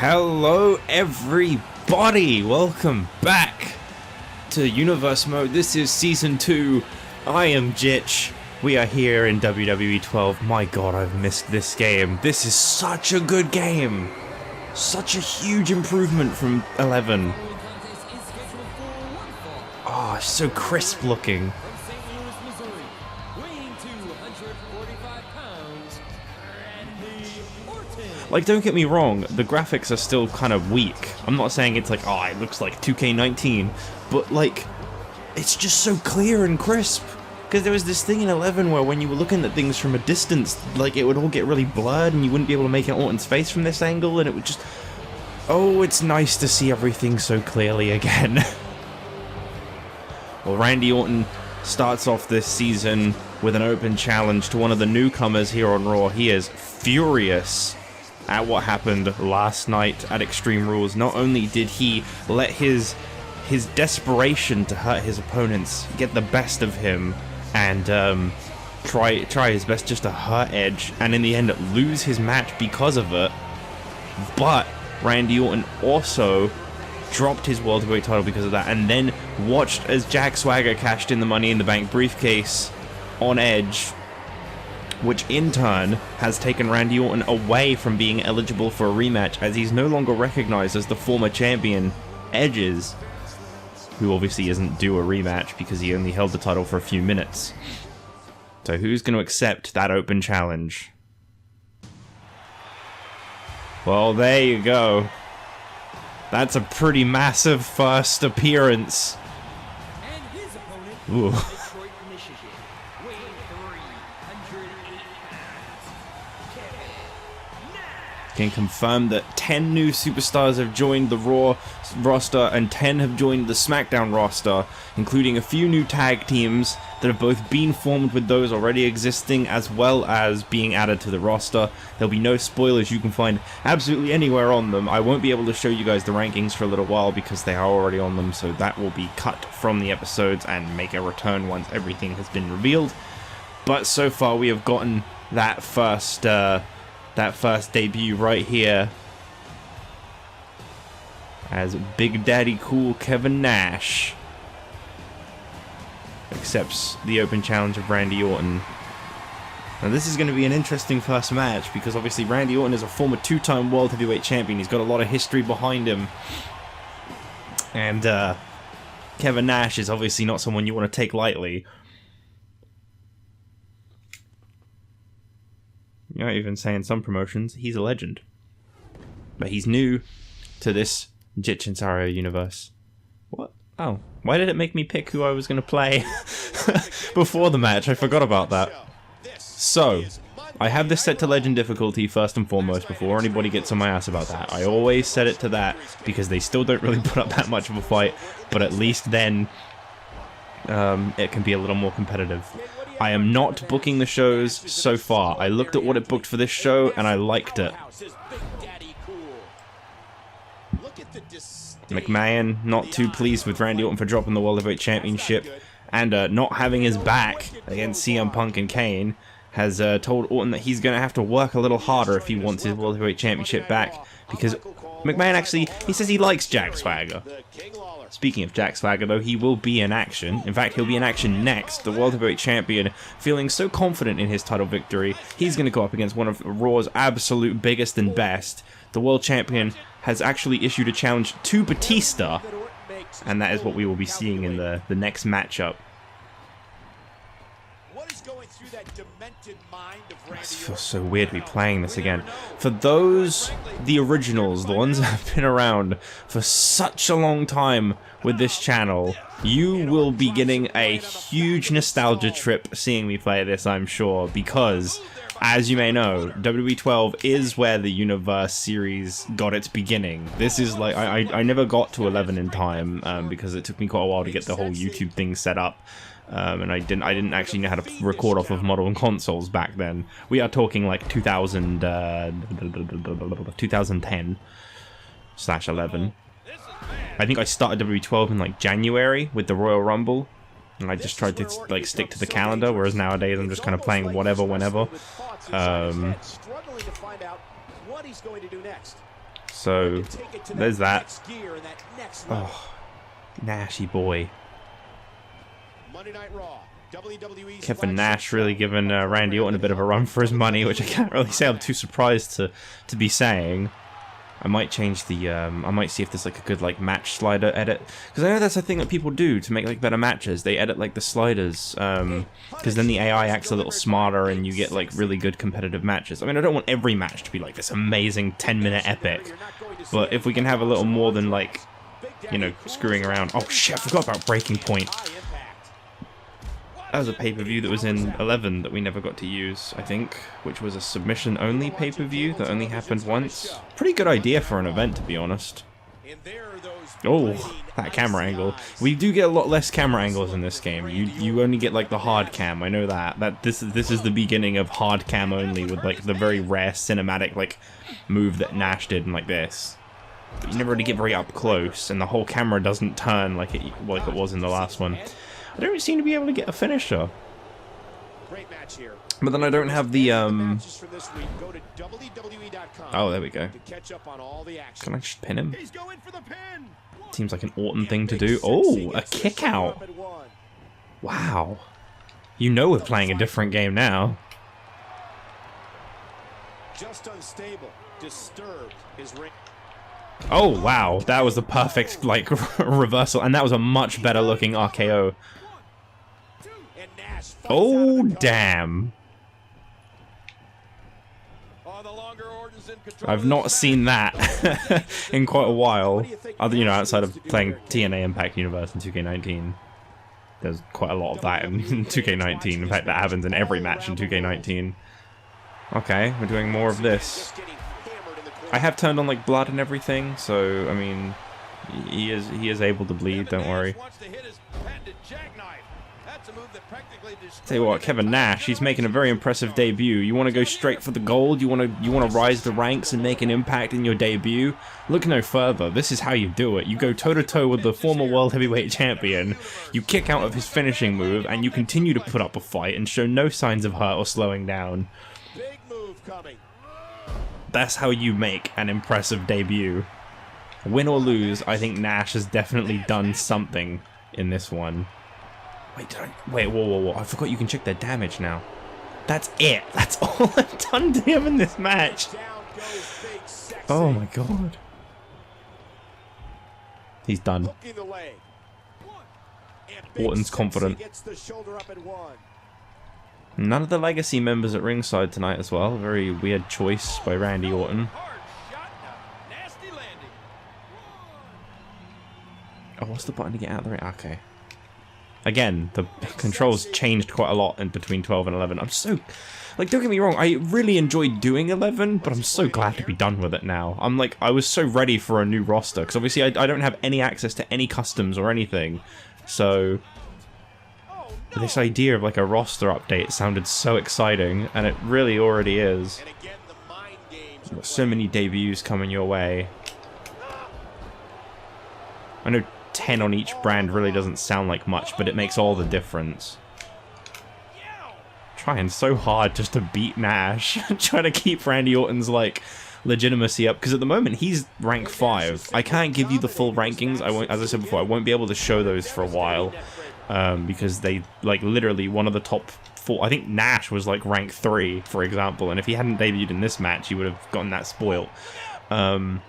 Hello everybody, welcome back to Universe Mode. This is Season 2, I am Jitch, we are here in WWE 12. My god, I've missed this game. This is such a good game. Such a huge improvement from 11. Oh, so crisp looking. Like, don't get me wrong, the graphics are still kind of weak. I'm not saying it's like, oh, it looks like 2K19, but like, it's just so clear and crisp. Because there was this thing in 11 where when you were looking at things from a distance, like, it would all get really blurred and you wouldn't be able to make out Orton's face from this angle, and it would just... Oh, it's nice to see everything so clearly again. Well, Randy Orton starts off this season with an open challenge to one of the newcomers here on Raw. He is furious at what happened last night at Extreme Rules. Not only did he let his desperation to hurt his opponents get the best of him and try his best just to hurt Edge, and in the end lose his match because of it, but Randy Orton also dropped his World Heavyweight title because of that, and then watched as Jack Swagger cashed in the Money in the Bank briefcase on Edge, which in turn has taken Randy Orton away from being eligible for a rematch, as he's no longer recognized as the former champion Edge is, who obviously isn't due a rematch because he only held the title for a few minutes. So who's going to accept that open challenge? Well, there you go. That's a pretty massive first appearance. Ooh. Can confirm that 10 new superstars have joined the Raw roster and 10 have joined the SmackDown roster, including a few new tag teams that have both been formed with those already existing as well as being added to the roster. There'll be no spoilers you can find absolutely anywhere on them. I won't be able to show you guys the rankings for a little while because they are already on them, so that will be cut from the episodes and make a return once everything has been revealed. But so far we have gotten that first debut right here as Big Daddy Cool Kevin Nash accepts the open challenge of Randy Orton. Now this is going to be an interesting first match because obviously Randy Orton is a former two-time World Heavyweight Champion. He's got a lot of history behind him, and Kevin Nash is obviously not someone you want to take lightly. You know, even saying some promotions, he's a legend. But he's new to this Jitch and Saria universe. What? Oh, why did it make me pick who I was going to play before the match? I forgot about that. So, I have this set to legend difficulty first and foremost before anybody gets on my ass about that. I always set it to that because they still don't really put up that much of a fight, but at least then it can be a little more competitive. I am not booking the shows so far. I looked at what it booked for this show and I liked it. McMahon not too pleased with Randy Orton for dropping the World Heavyweight Championship and not having his back against CM Punk and Kane, has told Orton that he's going to have to work a little harder if he wants his World Heavyweight Championship back, because McMahon actually, he says he likes Jack Swagger. Speaking of Jack Swagger, though, he will be in action. In fact, he'll be in action next. The World Heavyweight Champion, feeling so confident in his title victory, he's going to go up against one of Raw's absolute biggest and best. The World Champion has actually issued a challenge to Batista, and that is what we will be seeing in the next matchup. It feels so weird to be playing this again. For those, the originals, the ones that have been around for such a long time with this channel, you will be getting a huge nostalgia trip seeing me play this, I'm sure, because, as you may know, WWE 12 is where the Universe series got its beginning. This is like, I never got to 11 in time, because it took me quite a while to get the whole YouTube thing set up. And I didn't actually know how to record off of modern consoles back then. We are talking like 2010/11. I think I started WWE12 in like January with the Royal Rumble, and I just tried to like stick to the calendar. Whereas nowadays I'm just kind of playing whatever, whenever. So there's that. Oh, Nashy boy. Kevin Nash really giving Randy Orton a bit of a run for his money, which I can't really say I'm too surprised to be saying. I might change the, I might see if there's like a good like match slider edit, because I know that's a thing that people do to make like better matches. They edit like the sliders, because then the AI acts a little smarter and you get like really good competitive matches. I mean, I don't want every match to be like this amazing 10-minute epic, but if we can have a little more than like, you know, screwing around. Oh shit, I forgot about Breaking Point. That was a pay-per-view that was in 11 that we never got to use, I think, which was a submission-only pay-per-view that only happened once. Pretty good idea for an event, to be honest. Oh, that camera angle. We do get a lot less camera angles in this game. You only get like the hard cam, I know that. This is the beginning of hard cam only, with like the very rare cinematic like move that Nash did and like this. But you never really get very up close, and the whole camera doesn't turn like it was in the last one. I don't seem to be able to get a finisher. But then I don't have the, oh, there we go. Can I just pin him? Seems like an Orton thing to do. Oh, a kick out. Wow. You know we're playing a different game now. Oh, wow. That was the perfect, like, reversal. And that was a much better looking RKO. Oh, damn. I've not seen that in quite a while. Other, you know, outside of playing TNA Impact Universe in 2K19. There's quite a lot of that in 2K19. In fact, that happens in every match in 2K19. Okay, we're doing more of this. I have turned on like blood and everything, so I mean, he is able to bleed. Don't worry. Tell you what, Kevin Nash, he's making a very impressive debut. You want to go straight for the gold? You want to rise the ranks and make an impact in your debut? Look no further. This is how you do it. You go toe-to-toe with the former World Heavyweight Champion, you kick out of his finishing move, and you continue to put up a fight and show no signs of hurt or slowing down. Big move coming. That's how you make an impressive debut. Win or lose, I think Nash has definitely done something in this one. Wait, whoa. I forgot you can check their damage now. That's it. That's all I've done to him in this match. Oh my god. He's done. Orton's confident. None of the Legacy members at ringside tonight as well. Very weird choice by Randy Orton. Oh, what's the button to get out of the ring? Okay. Again, the controls changed quite a lot in between 12 and 11. I'm so... Like, don't get me wrong, I really enjoyed doing 11, but I'm so glad to be done with it now. I'm like, I was so ready for a new roster, because obviously I don't have any access to any customs or anything. So... this idea of like a roster update sounded so exciting, and it really already is. You've got so many debuts coming your way. I know 10 on each brand really doesn't sound like much, but it makes all the difference. Trying so hard just to beat Nash. Trying to keep Randy Orton's like legitimacy up, because at the moment he's rank 5. I can't give you the full rankings. I won't, as I said before, I won't be able to show those for a while. Because they, like, literally one of the top 4, I think Nash was, like, rank 3, for example, and if he hadn't debuted in this match, he would have gotten that spoiled. So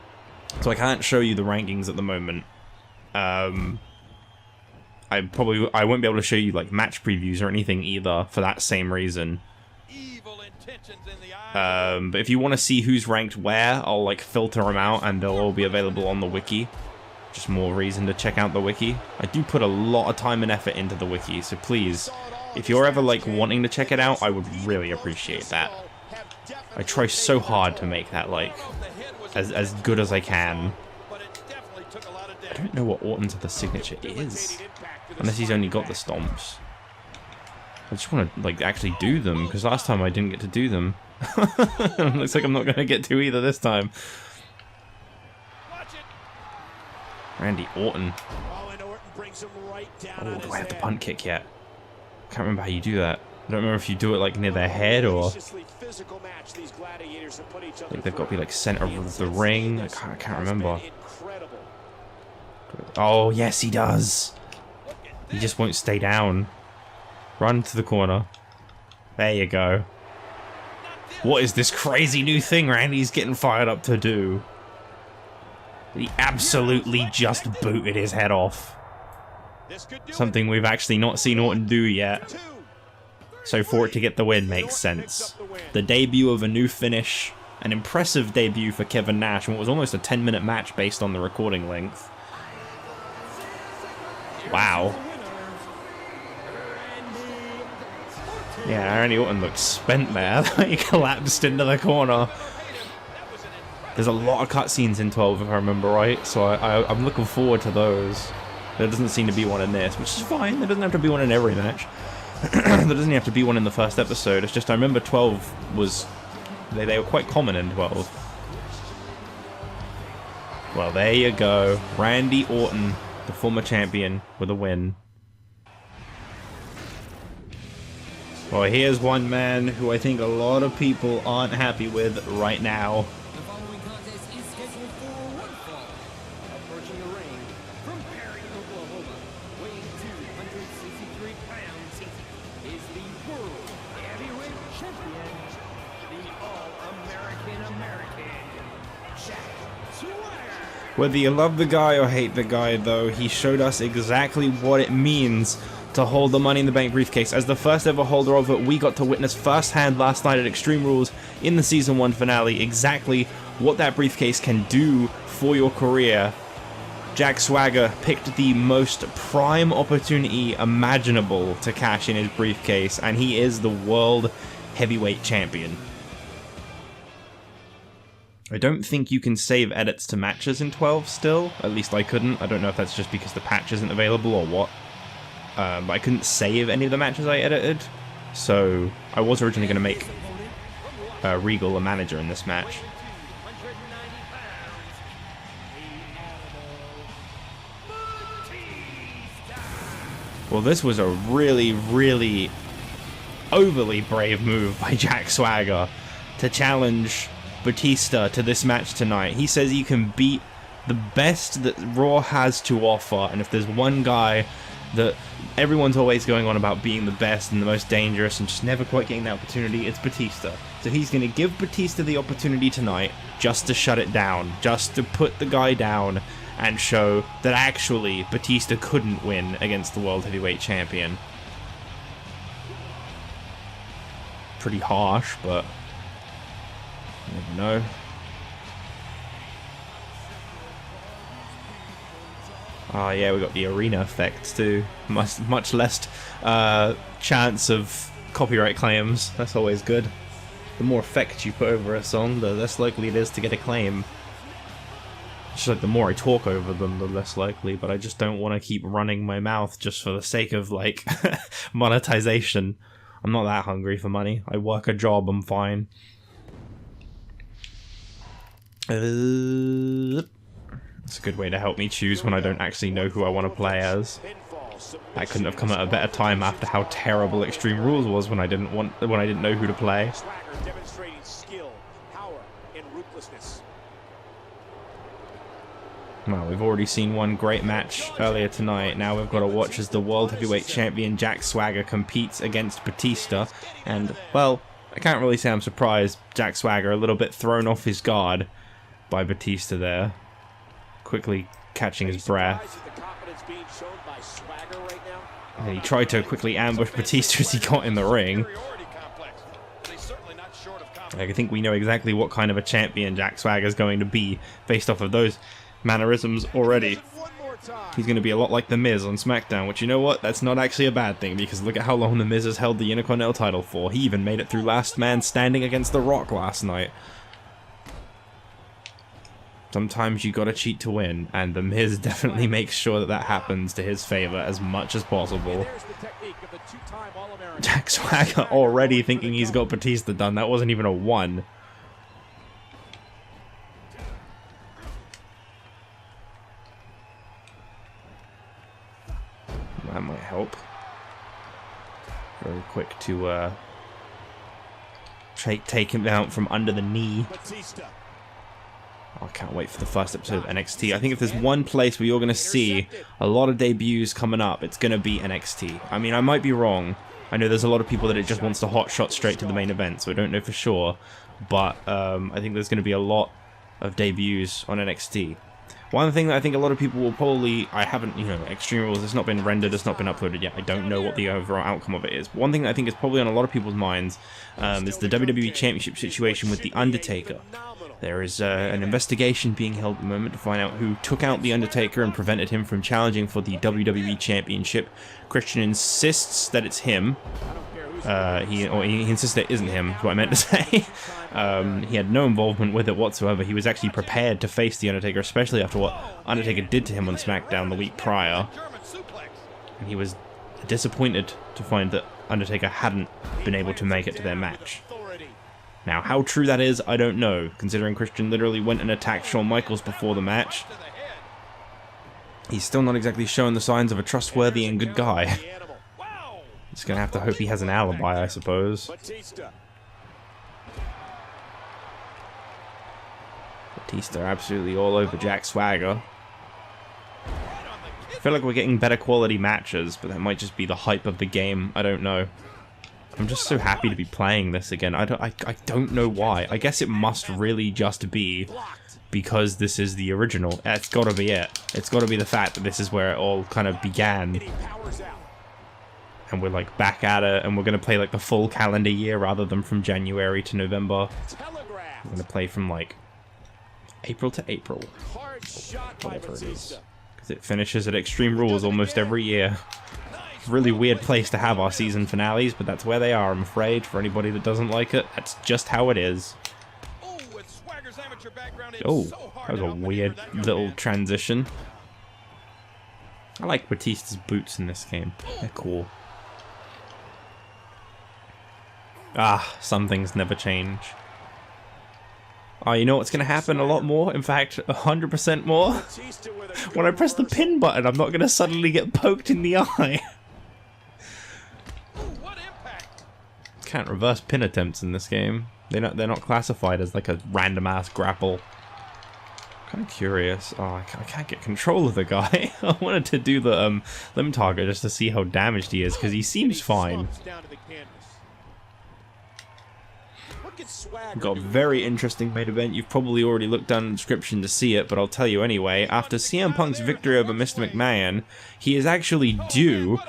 I can't show you the rankings at the moment. I won't be able to show you, like, match previews or anything either, for that same reason. But if you want to see who's ranked where, I'll, like, filter them out, and they'll all be available on the wiki. Just more reason to check out the wiki. I do put a lot of time and effort into the wiki, so please, if you're ever like wanting to check it out, I would really appreciate that. I try so hard to make that like as good as I can. I don't know what Orton's other signature is, unless he's only got the stomps. I just want to like actually do them, because last time I didn't get to do them. Looks like I'm not going to get to either this time. Randy Orton. Oh, do I have the punt kick yet? Can't remember how you do that. I don't remember if you do it like near their head or Physical match these gladiators have put each other like they've got to be through. like center of the ring. I can't remember. Incredible. Oh yes, he does. He just won't stay down. Run to the corner. There you go. What is this crazy new thing Randy's getting fired up to do? He absolutely just booted his head off. Something we've actually not seen Orton do yet. So for it to get the win makes sense. The debut of a new finish. An impressive debut for Kevin Nash, and what was almost a 10-minute match based on the recording length. Wow. Yeah, Randy Orton looked spent there. He collapsed into the corner. There's a lot of cutscenes in 12, if I remember right, so I'm looking forward to those. There doesn't seem to be one in this, which is fine. There doesn't have to be one in every match. There doesn't have to be one in the first episode. It's just I remember 12 was... They were quite common in 12. Well, there you go. Randy Orton, the former champion, with a win. Well, here's one man who I think a lot of people aren't happy with right now. The following contest is scheduled for one fall. Approaching the ring from Perry, Oklahoma, weighing 263 pounds, is the World Heavyweight Champion, the All-American Jack Swagger. Whether you love the guy or hate the guy, though, he showed us exactly what it means to hold the Money in the Bank briefcase. As the first ever holder of it, we got to witness firsthand last night at Extreme Rules in the Season 1 finale exactly what that briefcase can do for your career. Jack Swagger picked the most prime opportunity imaginable to cash in his briefcase, and he is the World Heavyweight Champion. I don't think you can save edits to matches in 12 still. At least I couldn't. I don't know if that's just because the patch isn't available or what. But I couldn't save any of the matches I edited, so I was originally going to make Regal a manager in this match. Well, this was a really, really overly brave move by Jack Swagger to challenge Batista to this match tonight. He says he can beat the best that Raw has to offer, and if there's one guy that everyone's always going on about being the best and the most dangerous and just never quite getting the opportunity, it's Batista. So he's going to give Batista the opportunity tonight just to shut it down, just to put the guy down and show that actually Batista couldn't win against the World Heavyweight Champion. Pretty harsh, but you never know. Oh yeah, we got the arena effects too. Much less chance of copyright claims. That's always good. The more effects you put over a song, the less likely it is to get a claim. Just like the more I talk over them, the less likely. But I just don't want to keep running my mouth just for the sake of like monetization. I'm not that hungry for money. I work a job. I'm fine. It's a good way to help me choose when I don't actually know who I want to play as. That couldn't have come at a better time after how terrible Extreme Rules was when I didn't know who to play. Swagger demonstrating skill, power, and ruthlessness. Well, we've already seen one great match earlier tonight. Now we've got to watch as the World Heavyweight Champion Jack Swagger competes against Batista. And, well, I can't really say I'm surprised. Jack Swagger a little bit thrown off his guard by Batista there. Quickly catching his breath. And he tried to quickly ambush Batista as he got in the ring. I think we know exactly what kind of a champion Jack Swagger is going to be based off of those mannerisms already. He's going to be a lot like The Miz on SmackDown, which, you know what, that's not actually a bad thing, because look at how long The Miz has held the Intercontinental title for. He even made it through Last Man Standing against The Rock last night. Sometimes you gotta cheat to win, and The Miz definitely makes sure that that happens to his favor as much as possible. Jack Swagger already thinking he's got Batista done. That wasn't even a 1. That might help. Very quick to take him out from under the knee. Batista. Oh, I can't wait for the first episode of NXT. I think if there's one place where you're going to see a lot of debuts coming up, it's going to be NXT. I mean, I might be wrong. I know there's a lot of people that it just wants to hot shot straight to the main event, so I don't know for sure. But I think there's going to be a lot of debuts on NXT. One thing that I think a lot of people will probably... I haven't, Extreme Rules, it's not been rendered, it's not been uploaded yet. I don't know what the overall outcome of it is. One thing that I think is probably on a lot of people's minds is the WWE Championship situation with The Undertaker. There is an investigation being held at the moment to find out who took out The Undertaker and prevented him from challenging for the WWE Championship. Christian insists that it's him. He insists that it isn't him, is what I meant to say. He had no involvement with it whatsoever. He was actually prepared to face The Undertaker, especially after what Undertaker did to him on SmackDown the week prior. And he was disappointed to find that Undertaker hadn't been able to make it to their match. Now, how true that is, I don't know, considering Christian literally went and attacked Shawn Michaels before the match. He's still not exactly showing the signs of a trustworthy and good guy. Just gonna have to hope he has an alibi, I suppose. Batista absolutely all over Jack Swagger. I feel like we're getting better quality matches, but that might just be the hype of the game. I don't know. I'm just so happy to be playing this again. I don't know why. I guess it must really just be because this is the original. It's gotta be it. It's gotta be the fact that this is where it all kind of began. And we're like back at it, and we're gonna play like the full calendar year rather than from January to November. We're gonna play from like April to April. Whatever it is. Because it finishes at Extreme Rules almost every year. Really weird place to have our season finales, but that's where they are, I'm afraid. For anybody that doesn't like it, that's just how it is. Oh, that was a weird little transition. I like Batista's boots in this game. They're cool. Ah, some things never change. Oh, you know what's going to happen a lot more? In fact, 100% more? When I press the pin button, I'm not going to suddenly get poked in the eye. Can't reverse pin attempts in this game. They're not classified as like a random ass grapple. Kind of curious. Oh, I can't get control of the guy. I wanted to do the limb target just to see how damaged he is because he seems fine. Got a very interesting main event. You've probably already looked down in the description to see it, but I'll tell you anyway. After CM Punk's victory over Mr. McMahon, he is actually due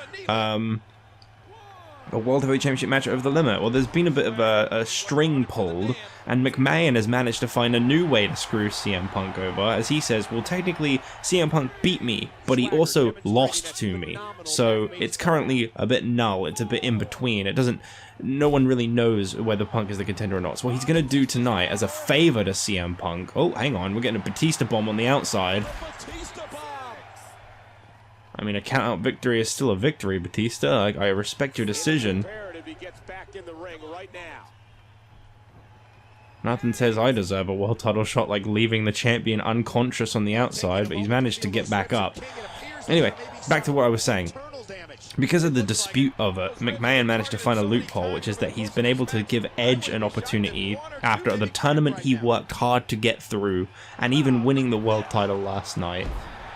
a World Heavyweight Championship match over the limit. Well, there's been a bit of a string pulled, and McMahon has managed to find a new way to screw CM Punk over. As he says, well, technically, CM Punk beat me, but he also lost to me. So it's currently a bit null. It's a bit in between. No one really knows whether Punk is the contender or not. So what he's going to do tonight, as a favor to CM Punk... Oh, hang on. We're getting a Batista bomb on the outside. I mean, a count-out victory is still a victory, Batista. I respect your decision. Nothing says I deserve a world title shot like leaving the champion unconscious on the outside, but he's managed to get back up. Anyway, back to what I was saying. Because of the dispute of it, McMahon managed to find a loophole, which is that he's been able to give Edge an opportunity after the tournament he worked hard to get through, and even winning the world title last night.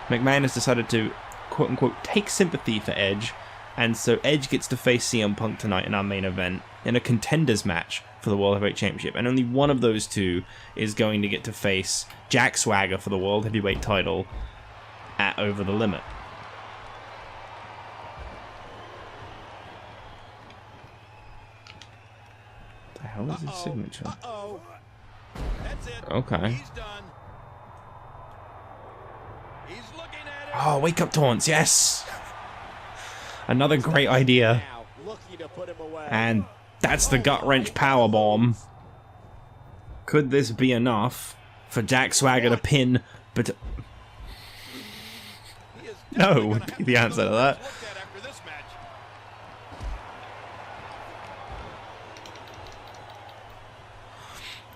McMahon has decided to quote-unquote take sympathy for Edge, and so Edge gets to face CM Punk tonight in our main event in a Contenders match for the World Heavyweight Championship, and only one of those two is going to get to face Jack Swagger for the World Heavyweight title at Over the Limit. What the hell is his signature? Okay. Oh, wake up taunts, yes! Another great idea. And that's the gut-wrench powerbomb. Could this be enough for Jack Swagger to pin... But no, would be the answer to that.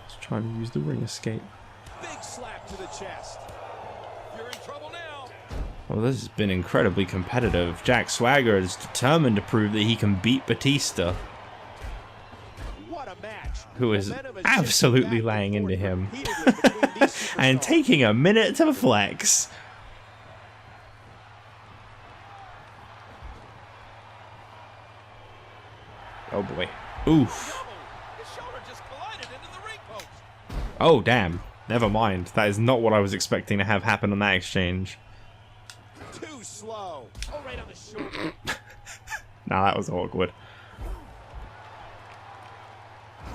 Just trying to use the ring escape. Big slap to the chest. You're in trouble now. Well, this has been incredibly competitive. Jack Swagger is determined to prove that he can beat Batista, What a match. who is Momentum has absolutely shifted back laying and into forth him. repeatedly between these And superstars. taking a minute to flex. Oh boy. Oof. His shoulder just collided into the ring post. Oh damn. Never mind. That is not what I was expecting to have happen on that exchange. Too slow. Oh, right on the shoulder. Nah, that was awkward.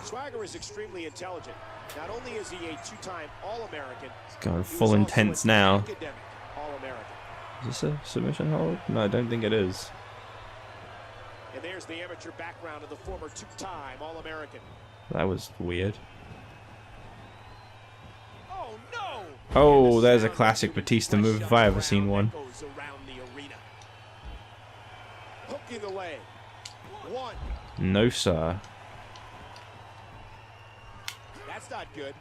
Swagger is extremely intelligent. Not only is he a two-time All-American, Going he full was also intense an now. academic All-American. Is this a submission hold? No, I don't think it is. And there's the amateur background of the former two-time All-American. That was weird. Oh no! Oh, And the there's a sound classic of the Batista fresh move if I ever crowd seen one. echoes around the arena. Hook in the leg. One. No, sir. That's not good.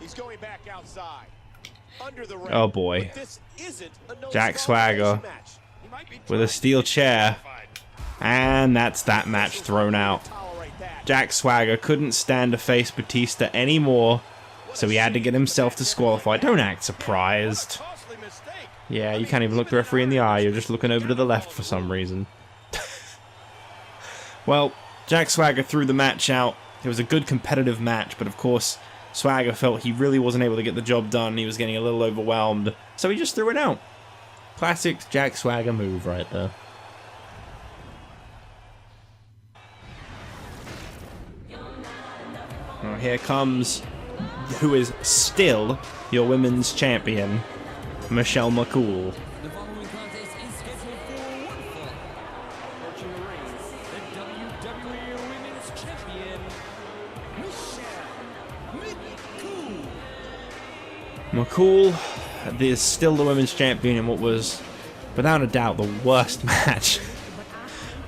He's going back outside. Under the ring. Oh boy. But this isn't a no Jack Swagger match. He might be with a steel chair. And that's that match thrown out. tolerate that. Jack Swagger couldn't stand to face Batista anymore, so he had to get himself disqualified. Don't act surprised. Costly mistake. Yeah, you can't even look the referee in the eye, you're just looking over to the left for some reason. Well, Jack Swagger threw the match out. It was a good competitive match, but of course, Swagger felt he really wasn't able to get the job done. He was getting a little overwhelmed, so he just threw it out. Classic Jack Swagger move right there. Now here comes who is still your women's champion, Michelle McCool. The following contest is scheduled for one fall. Approaching the ring, the WWE Women's Champion, Michelle McCool. McCool is still the women's champion in what was, without a doubt, the worst match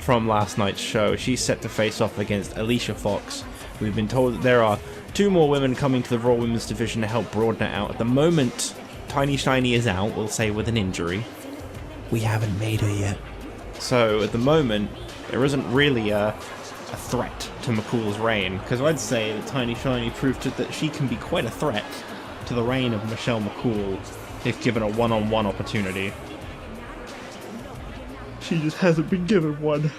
from last night's show. She's set to face off against Alicia Fox. We've been told that there are 2 more women coming to the Raw Women's division to help broaden it out. At the moment, Tiny Shiny is out, we'll say with an injury. We haven't made her yet. So at the moment, there isn't really a threat to McCool's reign, because I'd say that Tiny Shiny proved that she can be quite a threat to the reign of Michelle McCool if given a one-on-one opportunity. She just hasn't been given one.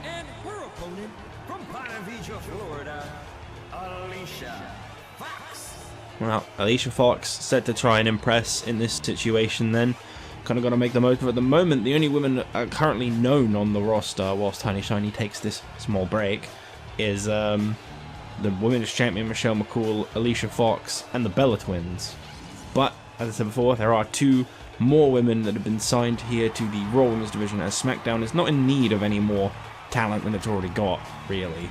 And her opponent from Ponte Vedra, Florida, Alicia Fox. Well, Alicia Fox set to try and impress in this situation then. Kind of got to make the most of it. At the moment, the only women that are currently known on the roster, whilst Tiny Shiny takes this small break, is the women's champion Michelle McCool, Alicia Fox, and the Bella Twins. But, as I said before, there are 2 more women that have been signed here to the Raw Women's division, as SmackDown is not in need of any more talent than it's already got, really.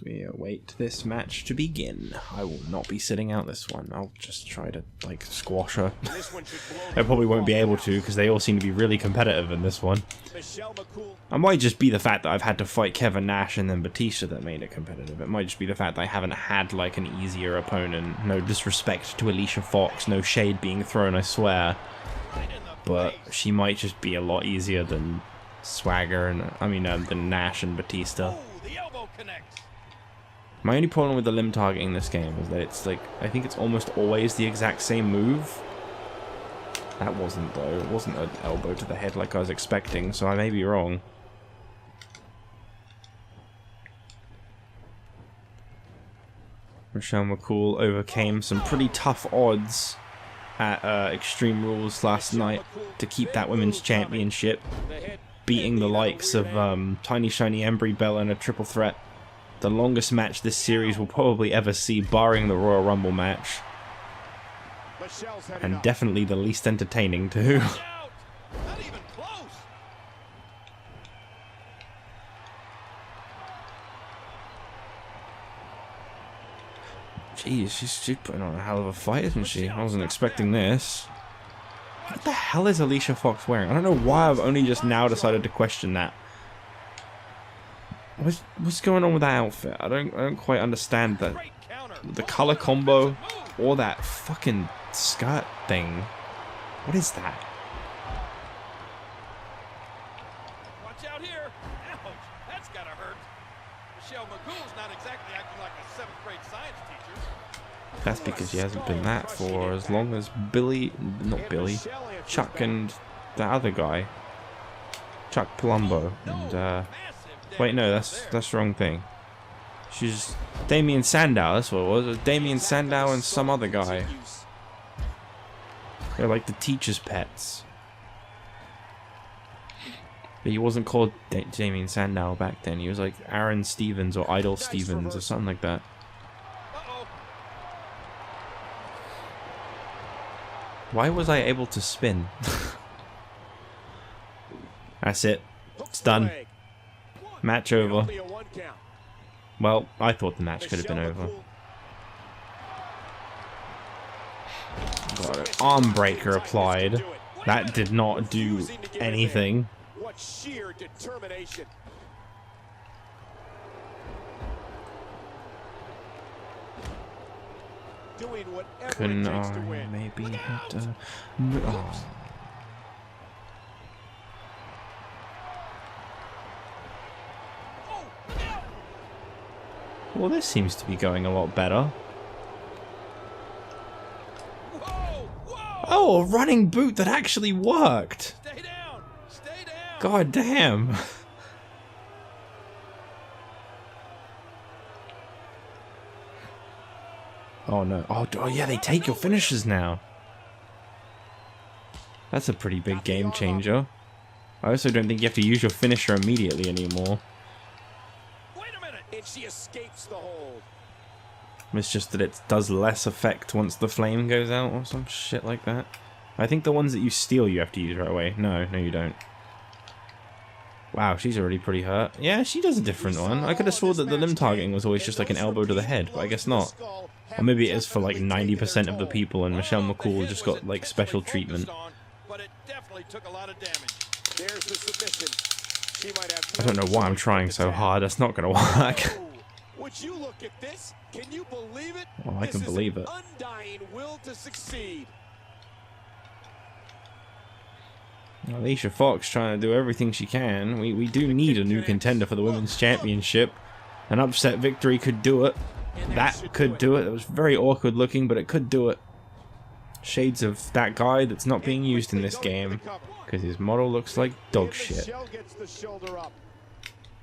We await this match to begin. I will not be sitting out this one. I'll just try to, like, squash her. This one should blow I probably won't be able to, because they all seem to be really competitive in this one. Michelle McCool. It might just be the fact that I've had to fight Kevin Nash and then Batista that made it competitive. It might just be the fact that I haven't had, like, an easier opponent. No disrespect to Alicia Fox, no shade being thrown, I swear. But she might just be a lot easier than Swagger and, than Nash and Batista. Oh, the elbow connects. My only problem with the limb targeting in this game is that it's like, I think it's almost always the exact same move. That wasn't though, it wasn't an elbow to the head like I was expecting, so I may be wrong. Michelle McCool overcame some pretty tough odds at Extreme Rules last night to keep that women's championship, beating the likes of Tiny Shiny, Embry Bella in a triple threat. The longest match this series will probably ever see, barring the Royal Rumble match. And definitely the least entertaining, too. Not even close. Jeez, she's putting on a hell of a fight, isn't she? I wasn't expecting this. What the hell is Alicia Fox wearing? I don't know why I've only just now decided to question that. What's going on with that outfit? I don't quite understand that. The color combo or that fucking skirt thing. What is that? Watch out here. Ouch, that's gotta hurt. Michelle McCool's not exactly acting like a 7th grade science teacher. That's because she hasn't been that for as long as Chuck and the other guy. Chuck Palumbo. And, wait, no, that's the wrong thing. She's Damien Sandow, that's what it was. It was Damien Sandow and some other guy. They're like the teacher's pets. But he wasn't called Damien Sandow back then. He was like Aaron Stevens or Idol Stevens or something like that. Why was I able to spin? That's it. It's done. Match over. Well, I thought the match could have been over. Got it. Arm breaker applied. That did not do anything. What sheer determination. Doing whatever Couldn't it takes to I win. maybe have oh. Well, this seems to be going a lot better. Oh, a running boot that actually worked. Stay down. Stay down. God damn. Oh no. Oh yeah, they take your finishes now. That's a pretty big game changer. I also don't think you have to use your finisher immediately anymore. And she escapes the hold. It's just that it does less effect once the flame goes out or some shit like that. I think the ones that you steal you have to use right away. No, you don't. Wow, she's already pretty hurt. Yeah, she does a different one. I could have sworn that the limb targeting was always just like an elbow to the head, but I guess not. Or maybe it is for like 90% of the people and Michelle McCool just got like special treatment. But it definitely took a lot of damage. There's the submission. She might have I don't know why I'm trying so hard. That's not going to work. Would you look at this? Can you believe it? Well, I can believe it. Undying will to succeed. Alicia Fox trying to do everything she can. We do need a new contender for the Women's Championship. An upset victory could do it. That could do it. It was very awkward looking, but it could do it. Shades of that guy that's not being used in this game. Because his model looks like dog shit.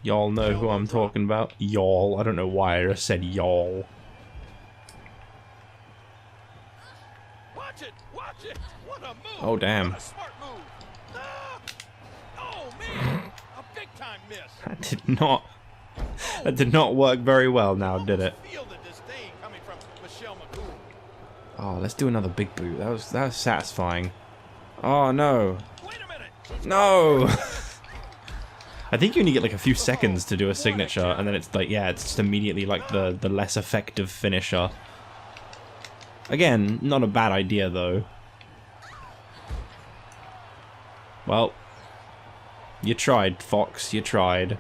Y'all know who I'm talking about? Y'all. I don't know why I just said y'all. Watch it! Watch it! What a move! Oh, damn. What a smart move. Ah! Oh man! A big time miss. That did not work very well now, did it? Feel the disdain coming from Michelle McCool. Oh, let's do another big boot. That was satisfying. Oh no. Wait a minute. No! I think you only get like a few seconds to do a signature, and then it's like, yeah, it's just immediately like the less effective finisher. Again, not a bad idea though. Well, you tried, Fox, you tried.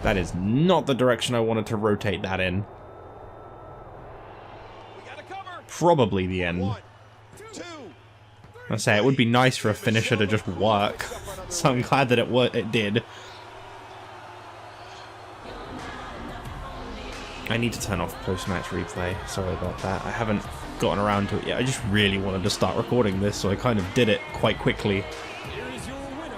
That is not the direction I wanted to rotate that in. We got a cover. Probably the end. 1, 2. I say it would be nice for a finisher to just work, so I'm glad that it did. I need to turn off post-match replay. Sorry about that. I haven't gotten around to it yet. I just really wanted to start recording this, so I kind of did it quite quickly. Here is your winner,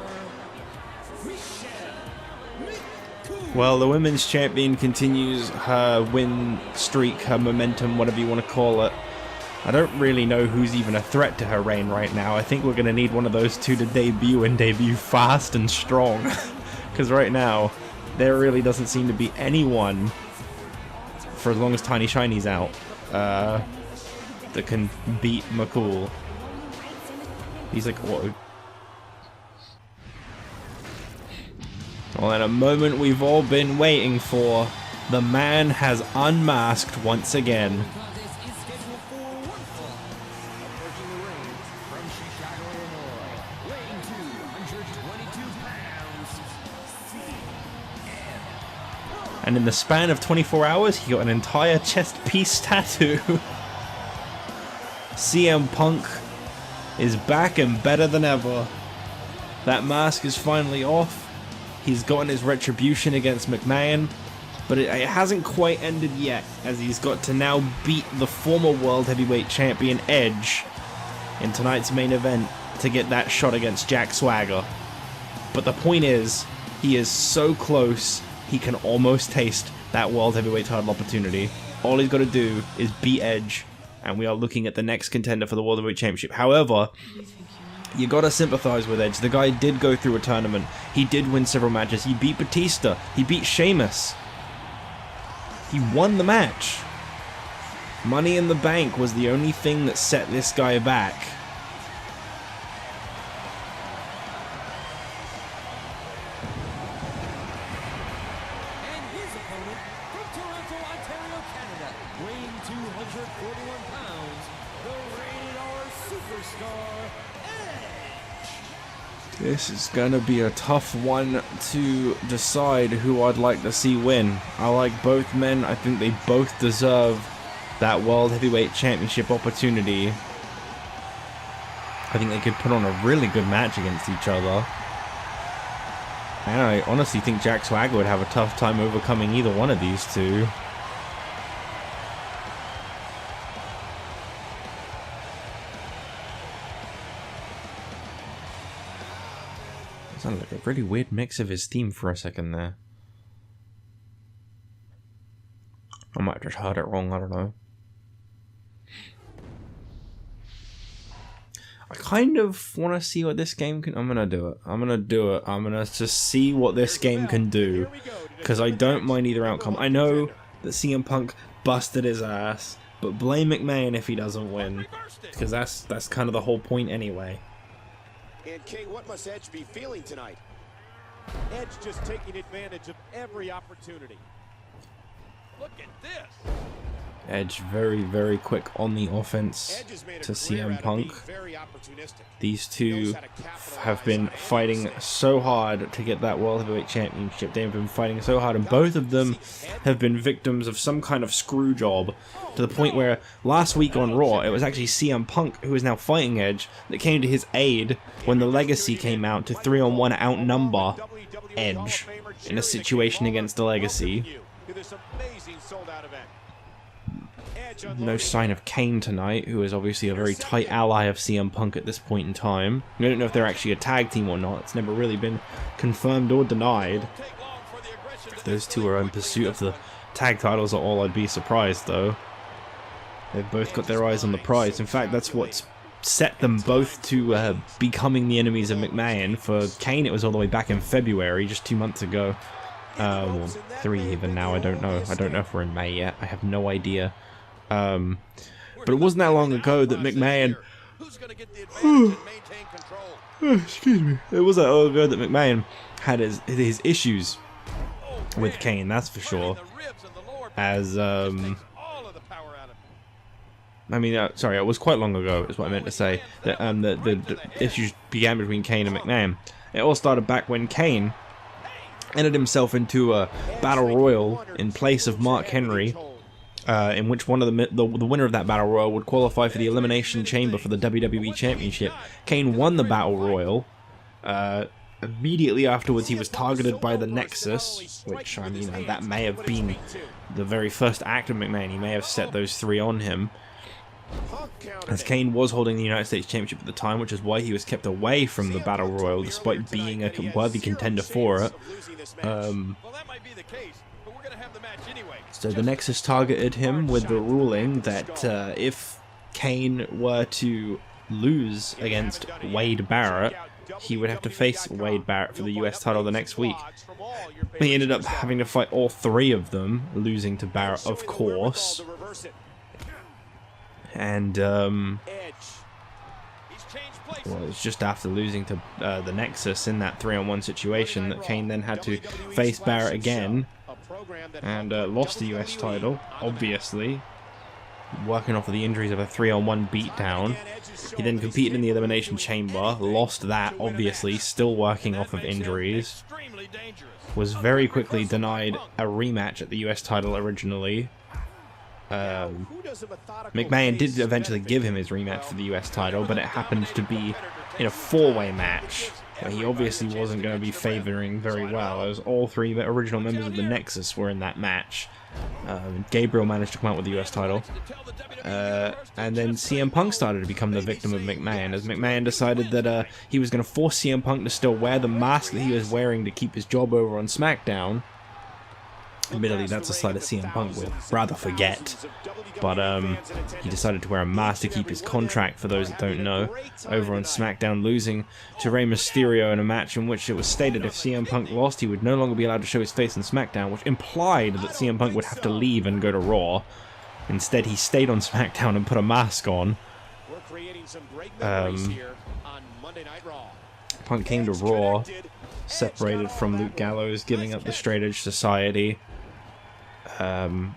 McCool. Well, the women's champion continues her win streak, her momentum, whatever you want to call it. I don't really know who's even a threat to her reign right now. I think we're going to need one of those two to debut and debut fast and strong. Because right now, there really doesn't seem to be anyone, for as long as Tiny Shiny's out, that can beat McCool. He's like, what? Well, in a moment we've all been waiting for, the man has unmasked once again. 222 pounds, And in the span of 24 hours, he got an entire chest piece tattoo. CM Punk is back and better than ever. That mask is finally off. He's gotten his retribution against McMahon, but it hasn't quite ended yet, as he's got to now beat the former World Heavyweight Champion Edge in tonight's main event to get that shot against Jack Swagger. But the point is, he is so close, he can almost taste that World Heavyweight title opportunity. All he's got to do is beat Edge, and we are looking at the next contender for the World Heavyweight Championship. However, you gotta sympathize with Edge. The guy did go through a tournament. He did win several matches. He beat Batista. He beat Sheamus. He won the match. Money in the Bank was the only thing that set this guy back. and his opponent from Toronto, Ontario, Canada, weighing 241 pounds, the Rated R Superstar, Edge. This is gonna be a tough one to decide who I'd like to see win. I like both men. I think they both deserve that World Heavyweight Championship opportunity. I think they could put on a really good match against each other. And I honestly think Jack Swagger would have a tough time overcoming either one of these two. Sounded like a really weird mix of his theme for a second there. I might have just heard it wrong, I don't know. I kind of want to see what this game can... I'm going to do it. I'm going to just see what this game can do. Because I don't mind either outcome. I know that CM Punk busted his ass. But blame McMahon if he doesn't win. Because that's kind of the whole point anyway. And King, what must Edge be feeling tonight? Edge just taking advantage of every opportunity. Look at this. Edge very, very quick on the offense Edge has made a to career CM out of Punk. being very opportunistic. These He two knows how to capitalize have been on fighting every so hard to get that World Heavyweight Championship. They've been fighting so hard, and both of them have been victims of some kind of screw job, to the point where last week on Raw, it was actually CM Punk, who is now fighting Edge, that came to his aid when the Legacy came out to 3-on-1 outnumber Edge in a situation against the Legacy. No sign of Kane tonight, who is obviously a very tight ally of CM Punk at this point in time. We don't know if they're actually a tag team or not. It's never really been confirmed or denied. If those two are in pursuit of the tag titles at all, I'd be surprised, though. They've both got their eyes on the prize. In fact, that's what's set them both to becoming the enemies of McMahon. For Kane, it was all the way back in February, just 2 months ago. Well, 3 even now, I don't know. I don't know if we're in May yet. I have no idea. But it wasn't that long ago that McMahon... excuse me. It wasn't that long ago that McMahon had his issues with Kane, that's for sure. As, I mean, sorry, it was quite long ago, is what I meant to say. That the issues began between Kane and McMahon. It all started back when Kane entered himself into a battle royal in place of Mark Henry, in which one of the winner of that battle royal would qualify for the Elimination Chamber for the WWE Championship. Kane won the battle royal. Immediately afterwards, he was targeted by the Nexus, which, I mean, that may have been the very first act of McMahon. He may have set those 3 on him. As Kane was holding the United States Championship at the time, which is why he was kept away from the Battle Royal, despite being a worthy contender for it. So the Nexus targeted him with the ruling that if Kane were to lose against Wade Barrett, he would have to face Wade Barrett for the US title the next week. He ended up having to fight all 3 of them, losing to Barrett, of course. And, well, it was just after losing to the Nexus in that 3-on-1 situation that Kane then had to face Barrett again, and lost the US title, obviously. working off of the injuries of a 3-on-1 beatdown. He then competed in the Elimination Chamber, lost that, obviously, still working off of injuries. Was very quickly denied a rematch at the US title originally. McMahon did eventually give him his rematch for the US title, but it happened to be in a 4-way match, where he obviously wasn't going to be favoring very well, as all 3 original members of the Nexus were in that match. Gabriel managed to come out with the US title. And then CM Punk started to become the victim of McMahon, as McMahon decided that he was going to force CM Punk to still wear the mask that he was wearing to keep his job over on SmackDown. Admittedly, that's a side of CM Punk would rather forget. But he decided to wear a mask to keep his contract, for those that don't know, over on SmackDown, losing to Rey Mysterio in a match in which it was stated if CM Punk lost, he would no longer be allowed to show his face on SmackDown, which implied that CM Punk would have to leave and go to Raw. Instead, he stayed on SmackDown and put a mask on. Punk came to Raw, separated from Luke Gallows, giving up the Straight Edge Society.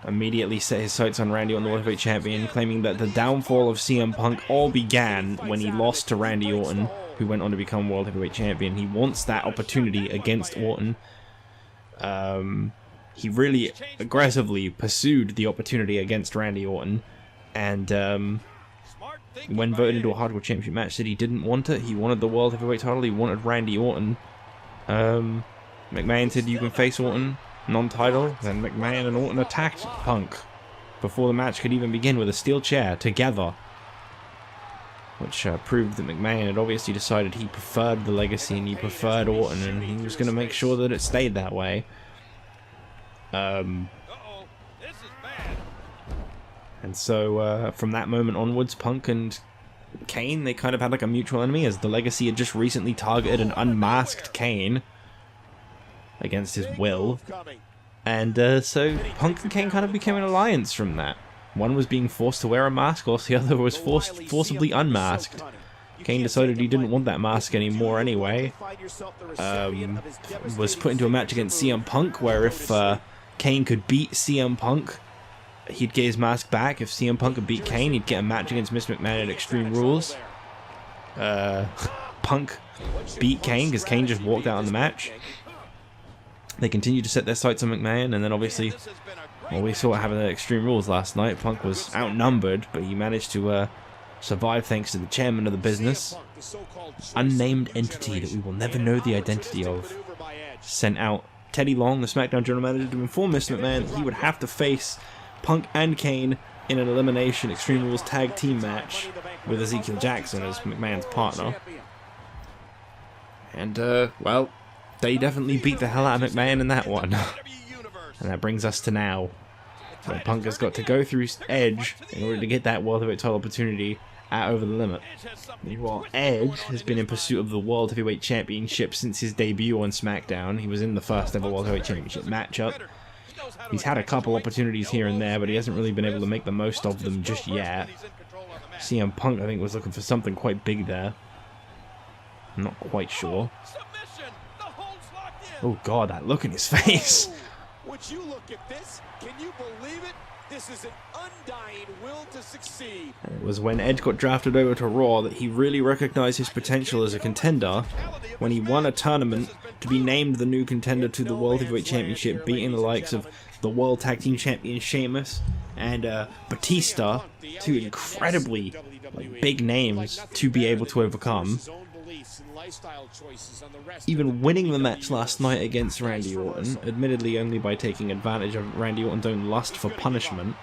Immediately set his sights on Randy Orton, the World Heavyweight Champion, claiming that the downfall of CM Punk all began when he lost to Randy Orton, who went on to become World Heavyweight Champion. He wants that opportunity against Orton. He really aggressively pursued the opportunity against Randy Orton, and when voted into a Hardcore Championship match, said he didn't want it. He wanted the World Heavyweight title. He wanted Randy Orton. McMahon said you can face Orton, non-title. Then McMahon and Orton attacked Punk before the match could even begin with a steel chair together, which proved that McMahon had obviously decided he preferred the legacy and he preferred Orton, and he was going to make sure that it stayed that way. And so from that moment onwards, Punk and Kane, they kind of had like a mutual enemy, as the Legacy had just recently targeted an unmasked Kane against his will. And so Punk and Kane kind of became an alliance from that. One was being forced to wear a mask, whilst the other was forcibly unmasked. Kane decided he didn't want that mask anymore anyway. Was put into a match against CM Punk, where if Kane could beat CM Punk, he'd get his mask back. If CM Punk could beat Kane, he'd get a match against Mr. McMahon at Extreme Rules. Punk beat Kane because Kane just walked out on the match. They continued to set their sights on McMahon, and then obviously, well, we saw what happened at Extreme Rules last night. Punk was outnumbered, but he managed to survive thanks to the chairman of the business, unnamed entity that we will never know the identity of, sent out Teddy Long, the SmackDown general manager, to inform Mr. McMahon that he would have to face Punk and Kane in an elimination Extreme Rules tag team match with Ezekiel Jackson as McMahon's partner. And, well, they definitely beat the hell out of McMahon in that one. And that brings us to now, where Punk has got to go through Edge in order to get that World Heavyweight title opportunity at Over the Limit. Meanwhile, Edge has been in pursuit of the World Heavyweight Championship since his debut on SmackDown. He was in the first ever World Heavyweight Championship matchup. He's had a couple opportunities here and there, but he hasn't really been able to make the most of them just yet. CM Punk, I think, was looking for something quite big there. I'm not quite sure. Oh god, that look in his face. Would you look at this? Can you believe it? This is an undying will to succeed. It was when Edge got drafted over to Raw that he really recognized his potential as a contender, when he won a tournament to be named the new contender to the World Heavyweight Championship, beating the likes of the World Tag Team Champion Sheamus and Batista, two incredibly big names to be able to overcome. Even winning the match last night against Randy Orton, admittedly only by taking advantage of Randy Orton's own lust for punishment.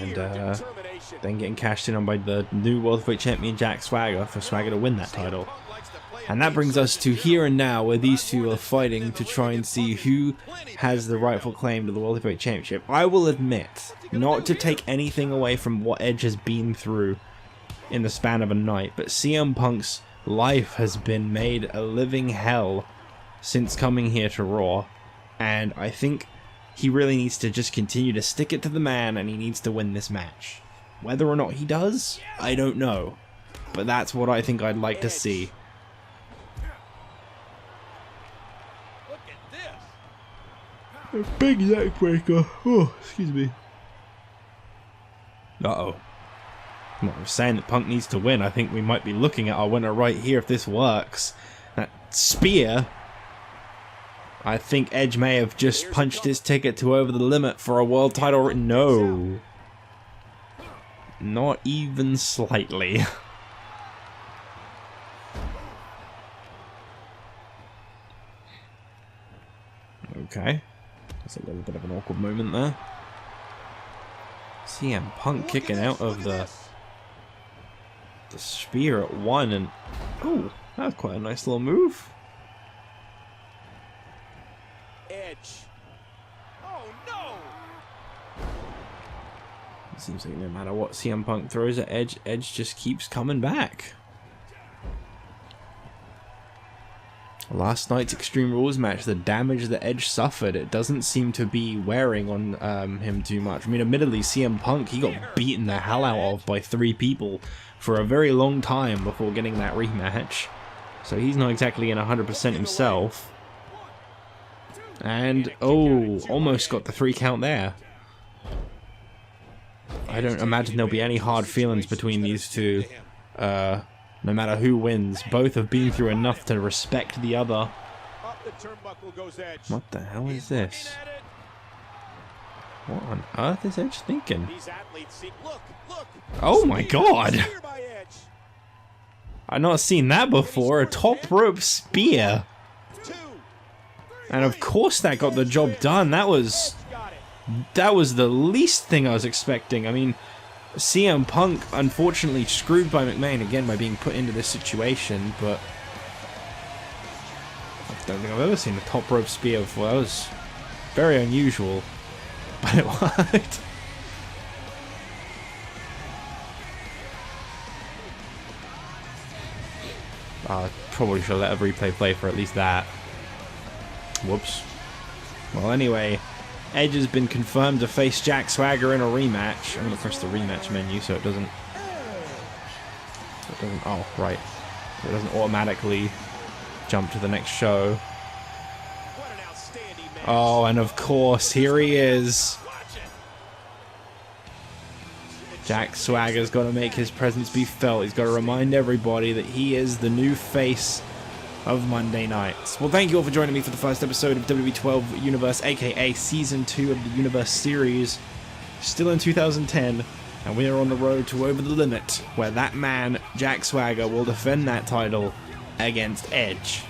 And then getting cashed in on by the new World Heavyweight Champion Jack Swagger for Swagger to win that title. And that brings us to here and now, where these two are fighting to try and see who has the rightful claim to the World Heavyweight Championship. I will admit, not to take anything away from what Edge has been through in the span of a night, but CM Punk's life has been made a living hell since coming here to Raw, and I think he really needs to just continue to stick it to the man, and he needs to win this match. Whether or not he does, I don't know, but that's what I think I'd like to see. A big neck breaker. Oh, excuse me. Uh-oh. Well, I was saying that Punk needs to win. I think we might be looking at our winner right here if this works. That spear. I think Edge may have just punched his ticket to over the limit for a world title. No. Not even slightly. Okay. That's a little bit of an awkward moment there. CM Punk kicking out of the spear at 1 and... Ooh, that was quite a nice little move. Edge. Oh no! It seems like no matter what CM Punk throws at Edge, Edge just keeps coming back. Last night's Extreme Rules match, the damage that Edge suffered, it doesn't seem to be wearing on him too much. I mean, admittedly, CM Punk, he got beaten the hell out of by 3 people for a very long time before getting that rematch. So he's not exactly in 100% himself. And, oh, almost got the 3 count there. I don't imagine there'll be any hard feelings between these two. No matter who wins, both have been through enough to respect the other. What the hell is this? What on earth is Edge thinking? Oh my god! I've not seen that before, a top rope spear. And of course that got the job done. That was the least thing I was expecting. I mean, CM Punk, unfortunately, screwed by McMahon again by being put into this situation, but I don't think I've ever seen a top rope spear before. That was very unusual, but it worked. I probably should let a replay play for at least that. Whoops. Well, anyway, Edge has been confirmed to face Jack Swagger in a rematch. I'm going to press the rematch menu so it doesn't... Oh, right. So it doesn't automatically jump to the next show. Oh, and of course, here he is. Jack Swagger's got to make his presence be felt. He's got to remind everybody that he is the new face of Monday nights. Well, thank you all for joining me for the first episode of WWE 12 Universe, aka Season 2 of the Universe Series. Still in 2010, and we are on the road to Over the Limit, where that man, Jack Swagger, will defend that title against Edge.